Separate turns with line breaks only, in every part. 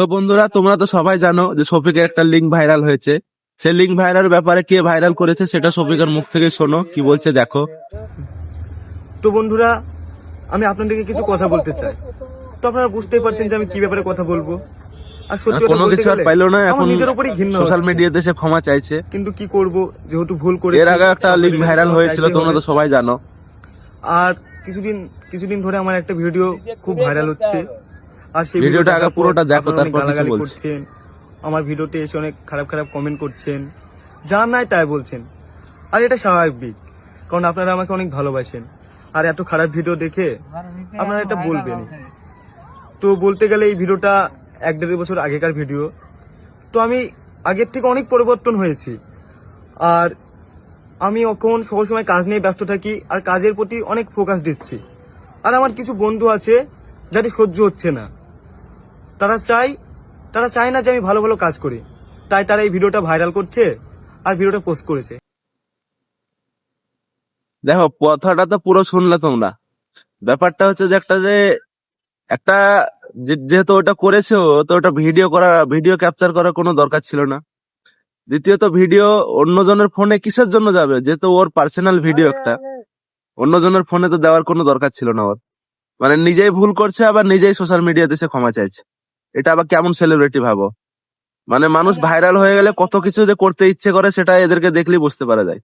তো বন্ধুরা, তোমরা তো সবাই জানো যে শফিকের একটা লিঙ্ক ভাইরাল হয়েছে। সেই লিঙ্ক ভাইরাল ব্যাপারে কে ভাইরাল করেছে সেটা শফিকের মুখ থেকে শোনো, কি বলছে দেখো।
তো বন্ধুরা, আমি আপনাদেরকে কিছু কথা বলতে চাই। তো আপনারা বুঝতেই পারছেন যে আমি কি ব্যাপারে কথা বলবো। আর সত্যি কথা
কোনো
বলতে
কিছু আর
গেলে
পাইলো না,
আমার
এখন
নিজের উপরই ঘৃণা
সোশ্যাল
হচ্ছে।
মিডিয়াতে সে ক্ষমা চাইছে।
কিন্তু কি করব, যেহেতু ভুল করেছি।
এর আগে একটা লিঙ্ক
আপনাদের
ভাইরাল
ক্ষমা
হয়েছিল,
চাইতেই
তোমরা তো
হবে।
সবাই জানো।
আর কিছুদিন ধরে আমার একটা ভিডিও খুব ভাইরাল হচ্ছে। আর সেই
ভিডিওটা আগে
দেখার পর
পুরোটা দেখো,
আপনারা অনেক
তারপর কিছু
গালাগালি
বলছি।
করছেন, আমার ভিডিওতে এসে অনেক খারাপ খারাপ কমেন্ট করছেন, যা নাই তাই বলছেন। আর এটা স্বাভাবিক, কারণ আপনারা আমাকে অনেক ভালোবাসেন। আর এত খারাপ ভিডিও দেখে আপনারা এটা বলবেন। তো বলতে গেলে এই ভিডিওটা 1-1.5 বছর আগেকার ভিডিও। তো আমি আগের থেকে অনেক পরিবর্তন হয়েছি। আর আমি এখন সবসময় কাজ নিয়ে ব্যস্ত থাকি আর কাজের প্রতি অনেক ফোকাস দিচ্ছি। আর আমার কিছু বন্ধু আছে যাদের সহ্য হচ্ছে না, তারা চায় না যে আমি ভালো ভালো কাজ করি, তাই তারা এই ভিডিওটা ভাইরাল করছে আর ভিডিওটা পোস্ট করেছে।
দেখো, কথাটা তো পুরো শুনলে তোমরা। ব্যাপারটা হচ্ছে যে একটা যেহেতু ওটা করেছে ও, তো ওটা ভিডিও ক্যাপচার করার কোনো দরকার ছিল না। দ্বিতীয়ত, ভিডিও অন্যজনের ফোনে কিসের জন্য যাবে, যেহেতু ওর পার্সোনাল ভিডিও একটা, অন্যজনের ফোনে তো দেওয়ার কোনো দরকার ছিল না ওর। মানে নিজেই ভুল করছে, আবার নিজেই সোশ্যাল মিডিয়াতে সে ক্ষমা চাইছে। এটা আবার কেমন সেলিব্রিটি ভাবো। মানে মানুষ ভাইরাল হয়ে গেলে কত কিছু যে করতে ইচ্ছে করে, সেটা এদেরকে দেখলেই বুঝতে পারা যায়।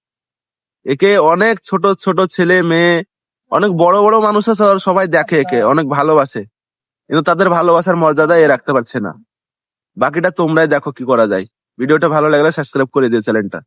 একে অনেক ছোট ছোট ছেলে মেয়ে, অনেক বড় বড় মানুষ আছে, আর সবাই দেখে একে, অনেক ভালোবাসে, কিন্তু তাদের ভালোবাসার মর্যাদা এ রাখতে পারছে না। বাকিটা তোমরাই দেখো কি করা যায়। ভিডিওটা ভালো লাগলে সাবস্ক্রাইব করে দিও চ্যানেলটা।